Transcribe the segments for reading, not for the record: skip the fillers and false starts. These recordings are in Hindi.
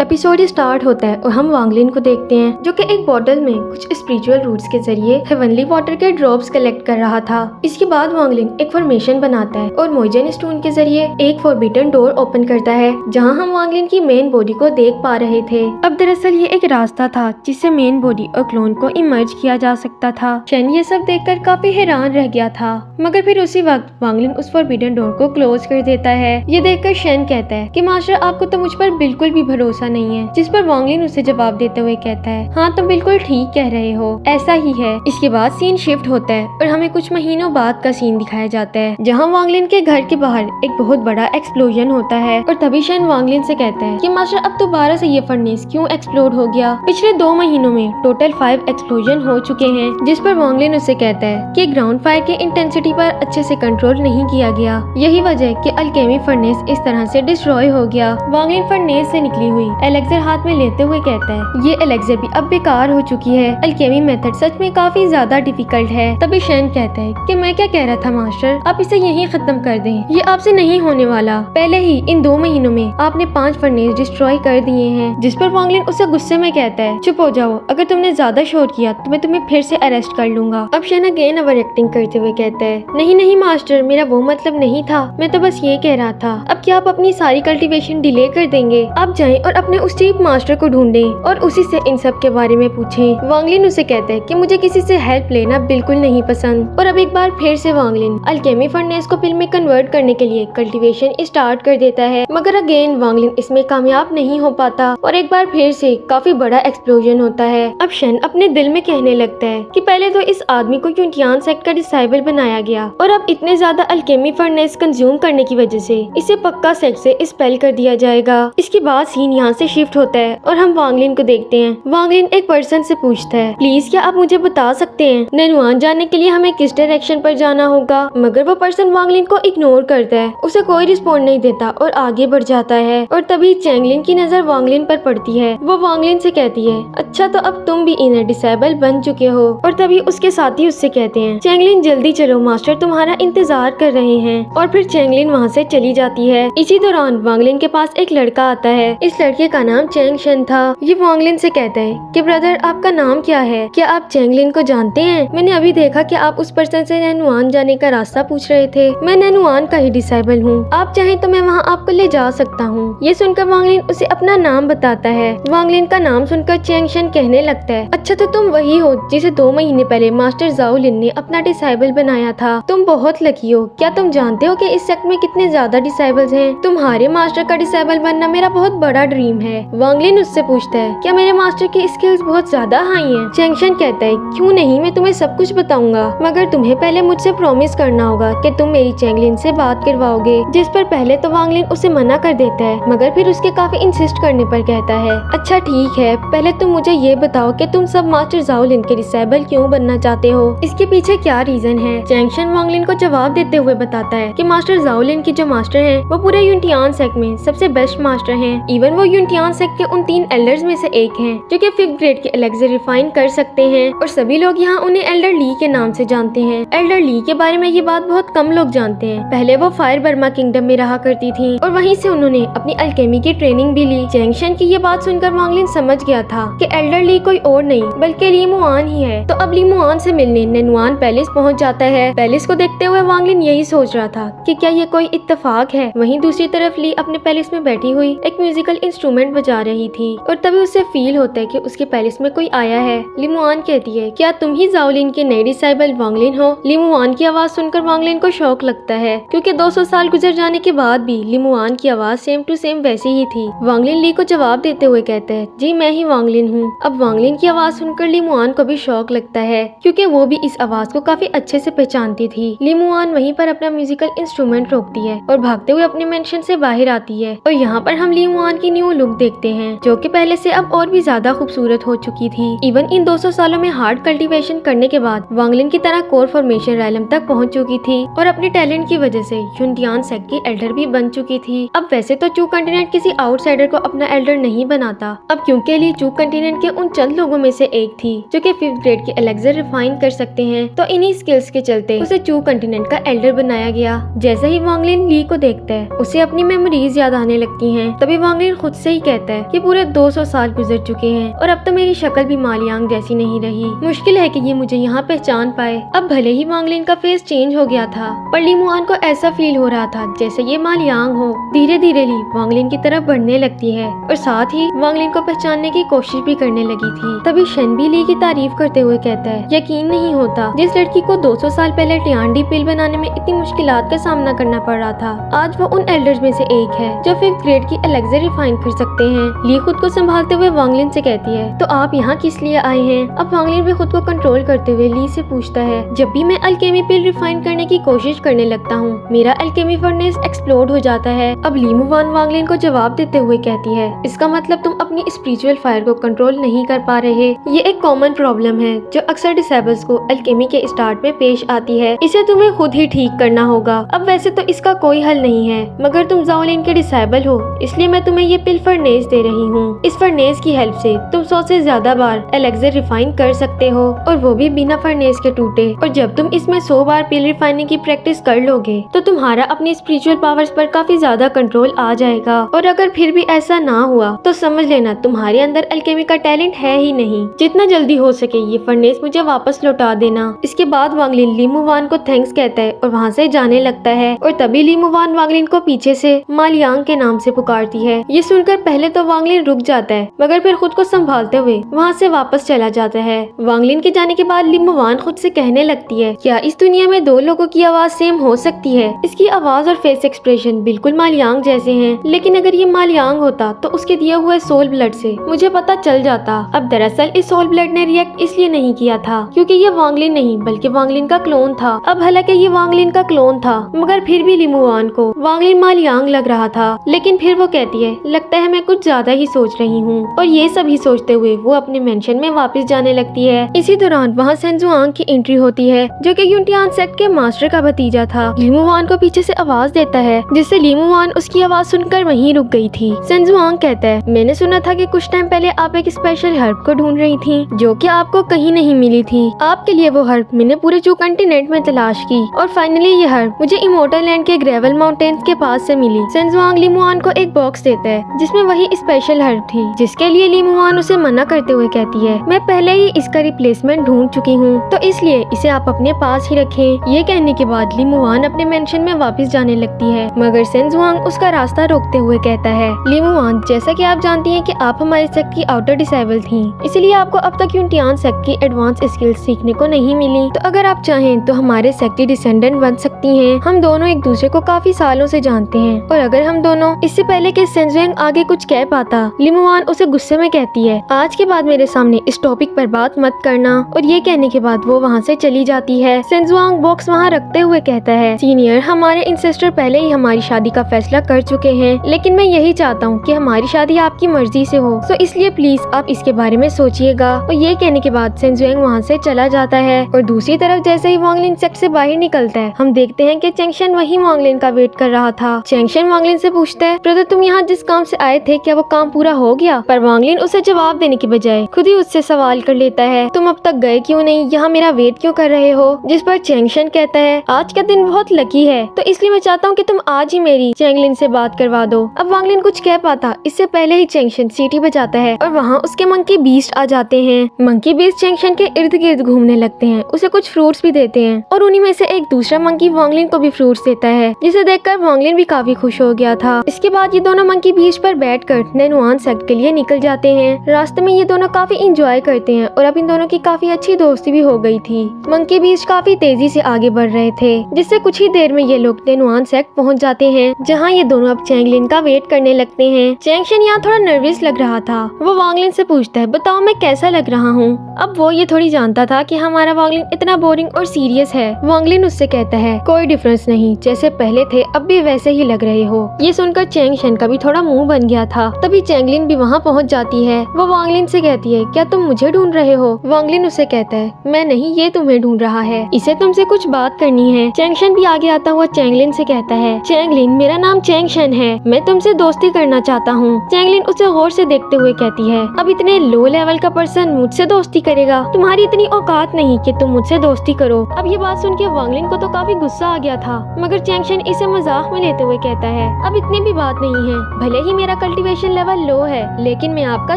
एपिसोड स्टार्ट होता है और हम वांगलिन को देखते हैं जो कि एक बॉटल में कुछ स्पिरिचुअल रूट्स के जरिए हेवनली वाटर के ड्रॉप्स कलेक्ट कर रहा था। इसके बाद वांगलिन एक फॉर्मेशन बनाता है और मोइजन स्टोन के जरिए एक फॉरबिडन डोर ओपन करता है जहां हम वांगलिन की मेन बॉडी को देख पा रहे थे। अब दरअसल ये एक रास्ता था जिससे मेन बॉडी और क्लोन को इमर्ज किया जा सकता था। शेन ये सब देखकर काफी हैरान रह गया था, मगर फिर उसी वक्त वांगलिन उस फॉरबिडन डोर को क्लोज कर देता है। ये देखकर शेन कहता है कि मास्टर आपको तो मुझ पर बिल्कुल भी भरोसा नहीं है, जिस पर वांगलिन उसे जवाब देते हुए कहता है हाँ तुम बिल्कुल ठीक कह रहे हो, ऐसा ही है। इसके बाद सीन शिफ्ट होता है और हमें कुछ महीनों बाद का सीन दिखाया जाता है जहाँ वांगलिन के घर के बाहर एक बहुत बड़ा एक्सप्लोजन होता है और तभी शेन वांगलिन से कहता है कि मास्टर अब दोबारा से ये फर्नेस क्यों एक्सप्लोड हो गया। पिछले 2 महीनों में टोटल 5 एक्सप्लोजन हो चुके हैं, जिस पर वांगलिन उसे कहता है कि ग्राउंड फायर की इंटेंसिटी पर अच्छे से कंट्रोल नहीं किया गया, यही वजह कि अल्केमी फर्नेस इस तरह से डिस्ट्रॉय हो गया। वांगलिन फर्नेस से निकली हुई एलेक्सर हाथ में लेते हुए कहता है ये एलेक्सर भी अब बेकार हो चुकी है, अल्केमी मेथड सच में काफी ज्यादा डिफिकल्ट है। तभी शेन कहता है कि मैं क्या कह रहा था मास्टर, आप इसे यहीं खत्म कर दें, ये आपसे नहीं होने वाला। पहले ही इन 2 महीनों में आपने 5 फर्नेस डिस्ट्रॉय कर दिए हैं। जिस पर वांगलिन उसे गुस्से में कहता है चुप हो जाओ, अगर तुमने ज्यादा शोर किया तो मैं तुम्हें फिर से अरेस्ट कर लूंगा। अब शेन अगेन ओवर एक्टिंग करते हुए कहता है नहीं नहीं मास्टर, मेरा वो मतलब नहीं था, मैं तो बस ये कह रहा था अब क्या आप अपनी सारी कल्टीवेशन डिले कर देंगे, आप जाएं और अपने उस चीफ मास्टर को ढूंढें और उसी से इन सब के बारे में पूछें। वांगलिन उसे कहता है कि मुझे किसी से हेल्प लेना बिल्कुल नहीं पसंद। और अब एक बार फिर से वांगलिन अल्केमी फर्नेस को पिल में कन्वर्ट करने के लिए कल्टीवेशन स्टार्ट कर देता है, मगर अगेन वांगलिन इसमें कामयाब नहीं हो पाता और एक बार फिर से काफी बड़ा एक्सप्लोजन होता है। अब शेन अपने दिल में कहने लगता है कि पहले तो इस आदमी को यूनियन सेक्ट का डिसाइबल बनाया गया और अब इतने ज्यादा अल्केमी फर्नेस कंज्यूम करने की वजह से इसे पक्का सेक्ट से स्पेल कर दिया जाएगा। इसके बाद सीन यहाँ से शिफ्ट होता है और हम वांगलिन को देखते हैं। वांगलिन एक पर्सन से पूछता है प्लीज क्या आप मुझे बता सकते हैं नैनुआन जाने के लिए हमें किस डायरेक्शन पर जाना होगा, मगर वो पर्सन वांगलिन को इग्नोर करता है, उसे कोई रिस्पॉन्ड नहीं देता और आगे बढ़ जाता है। और तभी चैंगलिन की नजर वांगलिन पर पड़ती है, वो वांगलिन से कहती है अच्छा तो अब तुम भी इनर डिसेबल बन चुके हो। और तभी उसके साथी उससे कहते हैं चैंगलिन जल्दी चलो, मास्टर तुम्हारा इंतजार कर रहे हैं। और फिर चैंगलिन वहाँ से चली जाती है। इसी दौरान वांगलिन के पास एक लड़का आता है, इस लड़के का नाम चैंग शन था। ये वांगलिन से कहता है कि ब्रदर आपका नाम क्या है, क्या आप चैंगलिन को जानते हैं, मैंने अभी देखा कि आप उस पर्सन से नैनुआन जाने का रास्ता पूछ रहे थे, मैं नैनुआन का ही डिसेबल हूँ, आप चाहें तो मैं वहाँ आपको ले जा सकता हूँ। ये सुनकर वांगलिन उसे अपना नाम बताता है। वांगलिन का नाम सुनकर चैंग शन कहने लगता है अच्छा तो तुम वही हो जिसे 2 महीने पहले मास्टर जाओलिन ने अपना डिसेबल बनाया था, तुम बहुत लकी हो। क्या तुम जानते हो कि इस सेक्ट में कितने ज्यादा डिसेबल्स हैं, तुम्हारे मास्टर का डिसेबल बनना मेरा बहुत बड़ा ड्रीम है। वांगलिन उससे पूछता है क्या मेरे मास्टर की स्किल्स बहुत ज्यादा हाई हैं? चैंग शन कहता है क्यों नहीं, मैं तुम्हें सब कुछ बताऊंगा, मगर तुम्हें पहले मुझसे प्रॉमिस करना होगा कि तुम मेरी चैंगलिन से बात करवाओगे। जिस पर पहले तो वांगलिन उसे मना कर देता है, मगर फिर उसके काफी इंसिस्ट करने पर कहता है अच्छा ठीक है, पहले तुम मुझे ये बताओ कि तुम सब मास्टर जाओलिन के डिसेबल क्यों बनना चाहते हो, इसके पीछे क्या रीजन है। चैंग शन वांगलिन को जवाब देते हुए बताता है कि मास्टर जाओलिन की जो मास्टर हैं वो पूरे यूनियन सेक्ट में सबसे बेस्ट मास्टर हैं। इवन वो यूनियन सेक्ट के उन 3 एल्डर्स में से एक हैं जो कि 5th ग्रेड के एलेक्सर रिफाइन कर सकते हैं और सभी लोग यहाँ उन्हें एल्डर ली के नाम से जानते हैं। एल्डर ली के बारे में ये बात बहुत कम लोग जानते हैं, पहले वो फायर बर्मा किंगडम में रहा करती थी और वहीं से उन्होंने अपनी अल्केमी की ट्रेनिंग भी ली। चैंग शन की ये बात सुनकर वांगलिन समझ गया था कि एल्डर ली कोई और नहीं बल्कि ली मुआन ही है। तो अब ली मुआन से मिलने नैनुआन पैलेस पहुंच जाता है। पैलेस को देखते हुए वांगलिन यही सोच रहा था कि क्या ये कोई इत्तेफाक है। वहीं दूसरी तरफ ली अपने पैलेस में बैठी हुई एक म्यूजिकल इंस्ट्रूमेंट बजा रही थी और तभी उसे फील होता है कि उसके पैलेस में कोई आया है। ली मुआन कहती है क्या तुम ही जाओलिन के नए डिसेबल वांगलिन हो। ली मुआन की आवाज सुनकर वांगलिन को शौक लगता है क्योंकि 200 साल गुजर जाने के बाद भी ली मुआन की आवाज सेम टू सेम वैसी ही थी। वांगलिन ली को जवाब देते हुए कहता है जी मैं ही वांगलिन हूँ। अब वांगलिन की आवाज सुनकर ली मुआन को भी शौक लगता है क्योंकि वो भी इस आवाज को काफी अच्छे से पहचानती थी। ली मुआन वहीं पर अपना म्यूजिकल इंस्ट्रूमेंट रोकती है और भागते हुए अपने मेंशन से बाहर आती है और यहाँ पर हम ली मुआन की न्यू लुक देखते हैं जो कि पहले से अब और भी ज्यादा खूबसूरत हो चुकी थी। इवन इन 200 सालों में हार्ड कल्टीवेशन करने के बाद वांगलिन की तरह कोर फॉर्मेशन रैलम तक पहुंच चुकी थी और अपने टैलेंट की वजह से यूनियन सेक्ट की एल्डर भी बन चुकी थी। अब वैसे तो चूक कंटिनेंट किसी आउटसाइडर को अपना एल्डर नहीं बनाता। अब क्योंकि ली चू कंटिनेंट के उन चंद लोगों में से एक थी जो कि 5th ग्रेड के एलेक्सर रिफाइन कर सकते हैं, तो इन्हीं स्किल्स के चलते उसे चू कंटिनेंट का एल्डर बनाया गया। जैसे ही वांग लिन ली को देखता है उसे अपनी मेमोरीज याद आने लगती हैं। तभी वांग लिन खुद से ही कहता है कि पूरे 200 साल गुजर चुके हैं और अब तो मेरी शक्ल भी मा लियांग जैसी नहीं रही। मुश्किल है कि ये मुझे यहाँ पहचान पाए। अब भले ही वांग लिन का फेस चेंज हो गया था, पर ली मुआन को ऐसा फील हो रहा था जैसे ये मा लियांग हो। धीरे धीरे ली वांग लिन की तरफ बढ़ने लगती है और साथ ही वांग लिन को पहचानने की कोशिश भी करने लगी थी। तभी शन भी ली की तारीफ करते हुए कहता है, यकीन नहीं होता जिस लड़की को 200 साल पहले टियांडी पिल बनाने में इतनी मुश्किलात का सामना करना पड़ रहा था, आज वो उन एल्डर्स में से एक है जो 5th ग्रेड की एलेक्सर रिफाइन कर सकते हैं। ली खुद को संभालते हुए वांग लिन से कहती है, तो आप यहाँ किस लिए आए हैं? अब वांग लिन भी खुद को कंट्रोल करते हुए ली से पूछता है, जब भी मैं अल्केमी पिल रिफाइन करने की कोशिश करने लगता हूँ मेरा अल्केमी फर्नेस एक्सप्लोड हो जाता है। अब ली मुआन वांग लिन को जवाब देते हुए कहती है, इसका मतलब तुम अपनी स्पिरिचुअल फायर को कंट्रोल नहीं कर पा रहे। ये एक कॉमन प्रॉब्लम है जो अक्सर डिसेबल्स को अल्केमी के स्टार्ट में पेश आती है। इसे तुम्हें खुद ही ठीक करना होगा। अब वैसे तो इसका कोई हल नहीं है, मगर तुम ज़ाओलिन के डिसेबल हो, इसलिए मैं तुम्हें ये पिल फर्नेस दे रही हूँ। इस फर्नेस की हेल्प से तुम 100 से ज्यादा बार एलेक्सर रिफाइन कर सकते हो, और वो भी बिना फर्नेस के टूटे। और जब तुम इसमें 100 बार पिल रिफाइनिंग की प्रैक्टिस कर लोगे तो तुम्हारा अपनी स्पिरिचुअल पावर्स पर काफी ज्यादा कंट्रोल आ जाएगा। और अगर फिर भी ऐसा ना हुआ तो समझ लेना तुम्हारे अंदर अल्केमी का टैलेंट है ही नहीं। जितना जल्दी हो सके ये फर्नेस मुझे वापस लौटा देना। इसके बाद वांग लिन ली मुआन को थैंक्स कहता है और वहाँ से जाने लगता है। और तभी ली मुआन वांग लिन को पीछे से मा लियांग के नाम से पुकारती है। ये सुनकर पहले तो वांग लिन रुक जाता है, मगर फिर खुद को संभालते हुए वहाँ से वापस चला जाता है। वांग लिन के जाने के बाद ली मुआन खुद से कहने लगती है, क्या इस दुनिया में दो लोगों की आवाज सेम हो सकती है? इसकी आवाज और फेस एक्सप्रेशन बिल्कुल मा लियांग जैसे हैं, लेकिन अगर ये मा लियांग होता तो उसके दिए हुए सोल ब्लड से मुझे पता चल जाता। अब दरअसल इस सोल ब्लड ने रिएक्ट इसलिए नहीं किया था क्योंकि ये वांग लिन नहीं बल्कि वांग लिन का क्लोन था। अब हालांकि ये वांग लिन का क्लोन था, मगर फिर भी ली मुआन को वांग लिन मा लियांग लग रहा था। लेकिन फिर वो कहती है, लगता है मैं कुछ ज्यादा ही सोच रही हूँ। और ये सब ही सोचते हुए वो अपने मेंशन में वापस जाने लगती है। इसी दौरान वहाँ सेंजुआंग की एंट्री होती है जो कि यूनटियान सेक्ट के मास्टर का भतीजा था। ली मुआन को पीछे से आवाज देता है, जिससे ली मुआन उसकी आवाज सुनकर वहीं रुक गई थी। सेंजुआंग कहता है, मैंने सुना था कि कुछ टाइम पहले आप एक स्पेशल हर्ब को ढूंढ रही थी जो कि आपको कहीं नहीं मिली थी। आपके लिए वो हर्ब मैंने पूरे चू कंटिनेंट में तलाश की और फाइनली ये हर्ब मुझे इमोर्टल लैंड के ग्रेवल माउंटेन्स के पास से मिली। सेंजुआंग ली मुआन को एक बॉक्स देता है जिसमें वही स्पेशल हर्ब थी, जिसके लिए ली मुआन उसे मना करते हुए कहती है, मैं पहले ही इसका रिप्लेसमेंट ढूंढ चुकी हूँ, तो इसलिए इसे आप अपने पास ही रखें। ये कहने के बाद ली मुआन अपने मेंशन में वापस जाने लगती है, मगर सेंजुआंग उसका रास्ता रोकते हुए कहता है, ली मुआन, जैसा कि आप जानती हैं कि आप हमारे सेक्ट की आउटर डिसेबल थी, इसलिए आपको अब तक यूनटियान सेक्ट की एडवांस स्किल्स सीखने को नहीं मिली। तो अगर आप चाहें तो हमारे सेक्ट की डिसेंडेंट बन सकती हैं। हम दोनों एक दूसरे को काफी सालों से जानते हैं, और अगर हम दोनों इससे पहले कि सेंजुआंग आगे कुछ कह पाता, ली मुआन उसे गुस्से में कहती है, आज के बाद मेरे सामने इस टॉपिक पर बात मत करना। और ये कहने के बाद वो वहाँ से चली जाती है। सेंजुआंग बॉक्स वहाँ रखते हुए कहता है, सीनियर, हमारे इंसेस्टर पहले ही हमारी शादी का फैसला कर चुके हैं, लेकिन मैं यही चाहता हूँ कि हमारी शादी आपकी मर्जी से हो, तो इसलिए प्लीज आप इसके बारे में सोचिएगा। और ये कहने के बाद सेंजुआंग वहाँ से चला जाता है। और दूसरी तरफ जैसे ही वांग लिन सेक्ट से बाहर निकलता है, हम देखते हैं कि चेंगशन वही वांग लिन का वेट कर रहा था। चेंगशन वांग लिन से पूछता है, ब्रदर, तुम यहाँ जिस काम से आए थे क्या वो काम पूरा हो गया? पर वांग लिन उसे जवाब देने की बजाय खुद ही उससे सवाल कर लेता है, तुम अब तक गए क्यों नहीं? यहाँ मेरा वेट क्यों कर रहे हो? जिस पर चेंगशन कहता है, आज का दिन बहुत लकी है, तो इसलिए मैं चाहता हूँ कि तुम आज ही मेरी चेंगलिन से बात करवा दो। अब वांग लिन कुछ कह पाता इससे पहले ही चेंगशन सीटी बजाता है और वहाँ उसके मंकी बीस्ट आ जाते हैं। मंकी बीस्ट चेंगशन के इर्द गिर्द घूमने लगते हैं, उसे कुछ फ्रूट्स भी देते हैं, और उन्हीं में से एक दूसरा मंकी वांग लिन को भी फ्रूट्स देता है, जिसे देखकर वांग लिन भी काफी खुश हो गया था। इसके बाद ये दोनों मंकी बीस्ट पर बैठकर नैनुआन सेक्ट के लिए निकल जाते हैं। रास्ते में ये दोनों काफी इंजॉय करते हैं और अब इन दोनों की काफी अच्छी दोस्ती भी हो गई थी। मंकी बीस्ट काफी तेजी से आगे बढ़ रहे थे, जिससे कुछ ही देर में ये लोग नैनुआन सेक्ट पहुंच जाते हैं, जहाँ ये दोनों अब चेंगलिन का वेट करने लगते हैं। चेंगशन यहाँ थोड़ा नर्वस लग रहा था। वो वांग लिन से पूछता है, बताओ मैं कैसा लग रहा हूँ? अब वो ये थोड़ी जानता था कि हमारा वांग लिन इतना बोरिंग और सीरियस है। वांग लिन उससे कहता है, कोई डिफरेंस नहीं, जैसे पहले थे अब भी वैसे ही लग रहे हो। ये सुनकर चेंगशन का भी थोड़ा मुंह बन गया था। तभी चेंगलिन भी वहाँ पहुँच जाती है। वो वांग लिन से कहती है, क्या तुम मुझे ढूंढ रहे हो? वांग लिन उसे कहता है, मैं नहीं, ये तुम्हें ढूंढ रहा है, इसे तुमसे कुछ बात करनी है। चेंगशन भी आगे आता हुआ चेंगलिन से कहता है, चेंगलिन, मेरा नाम चेंगशन है, मैं तुमसे दोस्ती करना चाहता हूँ। चैंगलिन उसे गौर से देखते हुए कहती है, अब इतने लो लेवल का पर्सन मुझसे दोस्ती करेगा? तुम्हारी इतनी औकात नहीं कि तुम मुझसे दोस्ती करो। अब ये बात सुन के वांग लिन को तो काफी गुस्सा आ गया था, मगर चैंगशन इसे मजाक में लेते हुए कहता है, अब इतनी भी बात नहीं है। भले ही मेरा कल्टीवेशन लेवल लो है, लेकिन मैं आपका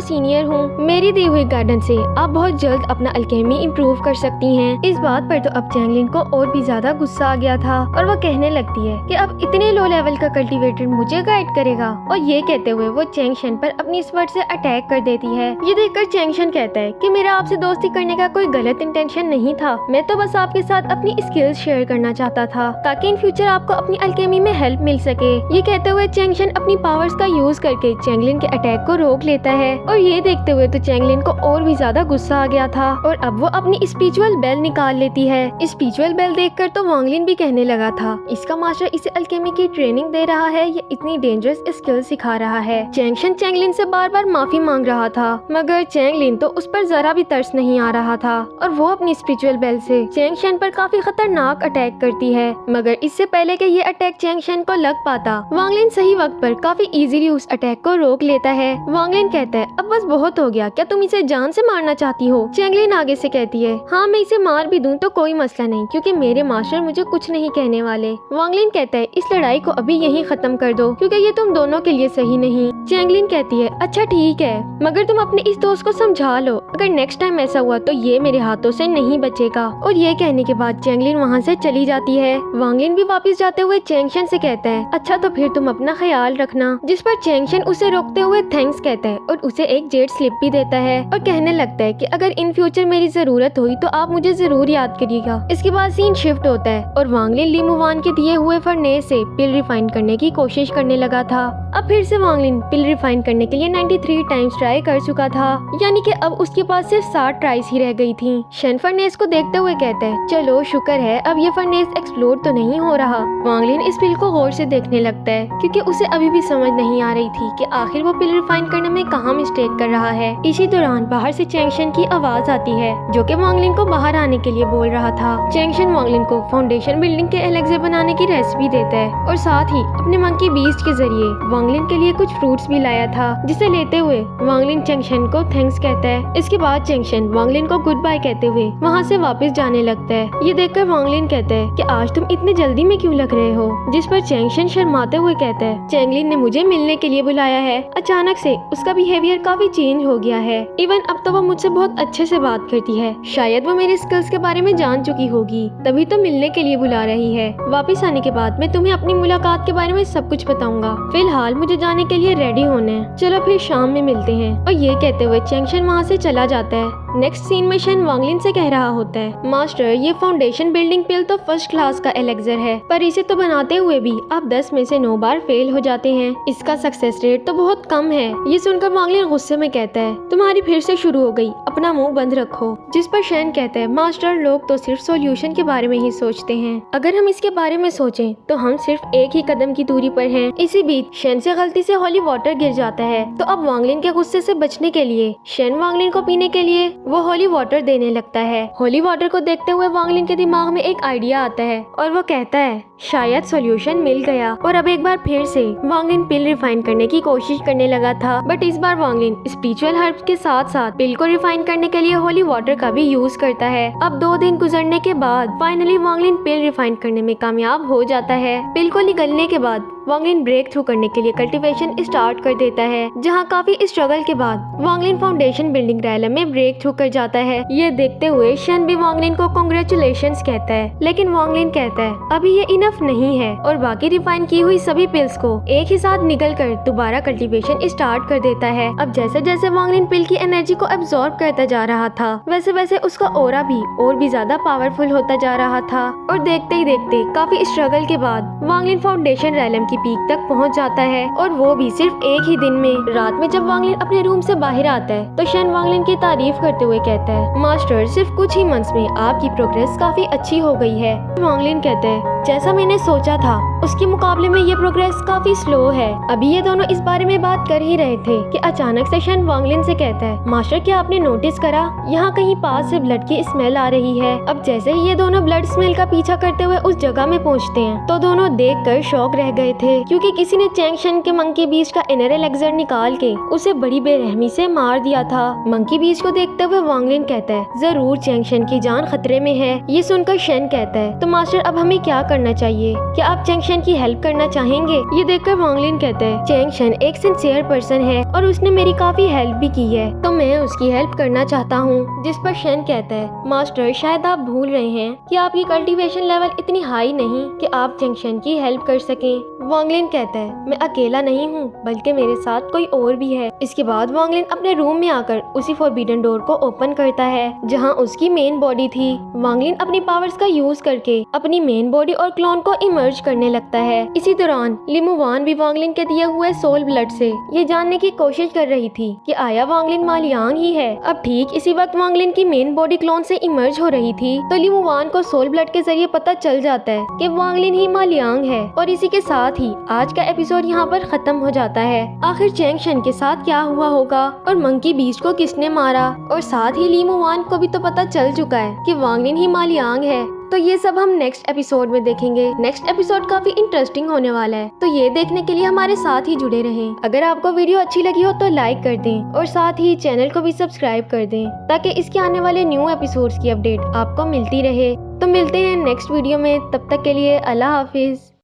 सीनियर हूँ। मेरी दी हुई गाइडेंस से आप बहुत जल्द अपना अल्केमी इम्प्रूव कर सकती हैं। इस बात पर तो अब चैंगलिन को और भी ज्यादा गुस्सा आ गया था और वो कहने लगती है कि अब इतने लो लेवल का कल्टीवेटर मुझे गाइड करेगा। और ये कहते हुए वो चैंगशन पर अपनी स्वर्ड से अटैक कर देती है। ये देखकर चैंगशन कहता है कि मेरा आपसे दोस्ती करने का कोई गलत इंटेंशन नहीं था, मैं तो बस आपके साथ अपनी स्किल्स शेयर करना चाहता था ताकि इन फ्यूचर आपको अपनी अल्केमी में हेल्प मिल सके। ये कहते हुए चैंगशन अपनी पावर्स का यूज करके चैंगलिन के अटैक को रोक लेता है। और ये देखते हुए तो चैंगलिन को और भी ज्यादा गुस्सा आ गया था और अब वो अपनी स्पिरिचुअल बेल निकाल लेती है। स्पिरिचुअल बेल देखकर तो वांग लिन भी कहने लगा था, इसका मास्टर इसे अल्केमी की ट्रेनिंग दे रहा है, ये इतनी डेंजरस स्किल सिखा रहा है। चैंगशन चैंगलिन से बार बार माफी मांग रहा था, मगर चैंगलिन तो उस पर जरा भी तरस नहीं आ रहा था और वो अपनी स्पिरिचुअल बेल से चैंगशन पर काफी खतरनाक अटैक करती है। मगर इससे पहले कि ये अटैक चैंगशन को लग पाता, वांग लिन सही वक्त पर काफी इजीली उस अटैक को रोक लेता है। वांग लिन कहता है, अब बस बहुत हो गया, क्या तुम इसे जान से मारना चाहती हो? चैंगलिन आगे से कहती है, हाँ मैं इसे मार भी दूं तो कोई मसला नहीं, क्योंकि मेरे मास्टर मुझे कुछ नहीं कहने वाले। वांग लिन कहता है, इस लड़ाई को अभी यहीं खत्म कर दो, क्योंकि ये तुम दोनों के लिए सही नहीं। चैंगलिन कहती है, अच्छा ठीक है, मगर तुम अपने इस दोस्त को समझा लो, अगर नेक्स्ट टाइम ऐसा हुआ तो ये मेरे हाथों से नहीं बचेगा। और ये कहने के बाद चैंगलिन वहाँ से चली जाती है। वांग लिन भी वापस जाते हुए चैंगशन से कहता है, अच्छा तो फिर तुम अपना ख्याल रखना। जिस पर चैंगशन उसे रोकते हुए थैंक्स कहता है और उसे एक जेट स्लिप भी देता है और कहने लगता है कि अगर इन फ्यूचर मेरी जरूरत हुई तो आप मुझे जरूर याद करिएगा। इसके बाद सीन शिफ्ट होता है और वांग लिन ली मुवान के दिए हुए फर्नेस से पिल रिफाइन करने की कोशिश करने लगा था। अब फिर से वांग लिन पिल रिफाइन करने के लिए 93 टाइम्स ट्राई कर चुका था, यानी कि अब उसके पास सिर्फ 60 ट्राइज ही रह गई थी। शन फर्नेस को देखते हुए कहता है, चलो शुक्र है अब ये फर्नेस एक्सप्लोड तो नहीं हो रहा। वांग लिन इस पिल को गौर से देखने लगता है, क्योंकि उसे अभी भी समझ नहीं आ रही थी कि आखिर वो पिल रिफाइन करने में कहाँ मिस्टेक कर रहा है। इसी दौरान बाहर से चैंगशन की आवाज आती है, जो कि वांग लिन को बाहर आने के लिए बोल रहा था। चैंगशन वांग लिन को फाउंडेशन बिल्डिंग के एलेक्सर बनाने की रेसिपी देता है और साथ ही अपने मंकी बीस्ट के जरिए वांग लिन के लिए कुछ फ्रूट्स भी लाया था, जिसे लेते हुए वांग लिन चैंगशन को थैंक्स कहता है। इसके बाद चैंगशन वांग लिन को गुड बाय कहते हुए वहाँ से वापस जाने लगता है। ये देखकर वांग लिन कहता है कि आज तुम इतने जल्दी में क्यों लग रहे हो? जिस पर चैंगशन शर्माते हुए कहता है, चैंगलिन ने मुझे मिलने के लिए बुलाया है। अचानक से उसका बिहेवियर काफी चेंज हो गया है, इवन अब तो वो मुझसे बहुत अच्छे से बात करती है। शायद वो मेरे स्किल्स के बारे में जान चुकी होगी, तभी तो मिलने के लिए बुला रही है। वापस आने के बाद मैं तुम्हें अपनी मुलाकात के बारे में सब कुछ बताऊंगा। फिलहाल मुझे जाने के लिए रेडी होना है, चलो फिर शाम में मिलते हैं। और ये कहते हुए चैंगशन वहाँ से चला जाता है। नेक्स्ट सीन में शन वांग लिन से कह रहा होता है, मास्टर ये फाउंडेशन बिल्डिंग पिल तो फर्स्ट क्लास का एलेक्सर है, पर इसे तो बनाते हुए भी आप 10 में से 9 बार फेल हो जाते हैं। इसका सक्सेस रेट तो बहुत कम है। ये सुनकर वांग लिन गुस्से में कहता है, तुम्हारी फिर से शुरू हो गई, अपना मुंह बंद रखो। जिस पर शन कहता है, मास्टर लोग तो सिर्फ सॉल्यूशन के बारे में ही सोचते हैं, अगर हम इसके बारे में सोचें तो हम सिर्फ एक ही कदम की दूरी पर हैं। इसी बीच शन से गलती से होली वाटर गिर जाता है, तो अब वांग लिन के गुस्से से बचने के लिए शन वांग लिन को पीने के लिए वो होली वाटर देने लगता है। होली वाटर को देखते हुए वांग लिन के दिमाग में एक आइडिया आता है और वो कहता है, शायद सॉल्यूशन मिल गया। और अब एक बार फिर से वांग लिन पिल रिफाइन करने की कोशिश करने लगा था, बट इस बार वांग लिन स्पिरिचुअल हर्ब्स के साथ साथ पिल को रिफाइन करने के लिए होली वाटर का भी यूज करता है। अब 2 दिन गुजरने के बाद फाइनली वांग लिन पिल रिफाइन करने में कामयाब हो जाता है। पिल को निगलने के बाद वांग लिन ब्रेक थ्रू करने के लिए कल्टीवेशन स्टार्ट कर देता है, जहाँ काफी स्ट्रगल के बाद वांग लिन फाउंडेशन बिल्डिंग रैलम में ब्रेक थ्रू कर जाता है। ये देखते हुए शन भी वांग लिन को कांग्रेचुलेशंस कहता है, लेकिन वांग लिन कहता है अभी ये इनफ नहीं है और बाकी रिफाइन की हुई सभी पिल्स को एक ही साथ निगल कर दोबारा कल्टीवेशन स्टार्ट कर देता है। अब जैसे जैसे वांग लिन पिल की एनर्जी को एब्जॉर्ब करता जा रहा था, वैसे वैसे उसका ऑरा भी और भी ज्यादा पावरफुल होता जा रहा था। और देखते ही देखते काफी स्ट्रगल के बाद वांग लिन फाउंडेशन रैलम की पीक तक पहुंच जाता है, और वो भी सिर्फ एक ही दिन में। रात में जब वांग लिन अपने रूम से बाहर आता है तो शन वांग लिन की तारीफ करते हुए कहता है, मास्टर सिर्फ कुछ ही मंथ्स में आपकी प्रोग्रेस काफी अच्छी हो गई है। वांग लिन कहते हैं, जैसा मैंने सोचा था उसके मुकाबले में ये प्रोग्रेस काफी स्लो है। अभी ये दोनों इस बारे में बात कर ही रहे थे कि अचानक से शन वांग लिन से कहता है, मास्टर क्या आपने नोटिस करा यहाँ कहीं पास से ब्लड की स्मेल आ रही है। अब जैसे ही ये दोनों ब्लड स्मेल का पीछा करते हुए उस जगह में पहुँचते हैं तो दोनों देखकर शॉक रह गए थे क्योंकि किसी ने चैंगशन के मंकी बीस्ट का इनर एलेक्सर निकाल के उसे बड़ी बेरहमी से मार दिया था। मंकी बीस्ट को देखते हुए वांगलिन कहता है जरूर चैंगशन की जान खतरे में है। ये सुनकर शेन कहता है तो मास्टर अब हमें क्या करना चाहिए, क्या आप चैंगशन की हेल्प करना चाहेंगे? ये देखकर वांगलिन कहता है चैंगशन एक सिंसियर पर्सन है और उसने मेरी काफी हेल्प भी की है, तो मैं उसकी हेल्प करना चाहता हूँ। जिस पर शेन कहता है मास्टर शायद आप भूल रहे हैं कि आपकी कल्टीवेशन लेवल इतनी हाई नहीं कि आप चैंगशन की हेल्प कर सकें। वांगलिन कहता है मैं अकेला नहीं हूँ बल्कि मेरे साथ कोई और भी है। इसके बाद वांगलिन अपने रूम में आकर उसी फॉरबिडन डोर को ओपन करता है जहाँ उसकी मेन बॉडी थी। वांगलिन अपनी पावर्स का यूज करके अपनी मेन बॉडी और क्लोन को इमर्ज करने लगता है। इसी दौरान लिमुवान भी वांगलिन के दिए हुए सोल ब्लड से ये जानने की कोशिश कर रही थी कि आया वांगलिन मा लियांग ही है। अब ठीक इसी वक्त वांगलिन की मेन बॉडी क्लोन से इमर्ज हो रही थी तो लिमुवान को सोल ब्लड के जरिए पता चल जाता है कि वांगलिन ही मा लियांग है। और इसी के साथ ही आज का एपिसोड यहाँ पर खत्म हो जाता है। आखिर चैंगशन के साथ क्या हुआ होगा और मंकी बीस्ट को किसने मारा, और साथ ही लिमुवान को भी तो पता चल चुका है कि वांगलिन ही मा लियांग है। तो ये सब हम नेक्स्ट एपिसोड में देखेंगे। नेक्स्ट एपिसोड काफी इंटरेस्टिंग होने वाला है, तो ये देखने के लिए हमारे साथ ही जुड़े रहें। अगर आपको वीडियो अच्छी लगी हो तो लाइक कर दें और साथ ही चैनल को भी सब्सक्राइब कर दें ताकि इसके आने वाले न्यू एपिसोड्स की अपडेट आपको मिलती रहे। तो मिलते हैं नेक्स्ट वीडियो में, तब तक के लिए अल्लाह हाफिज।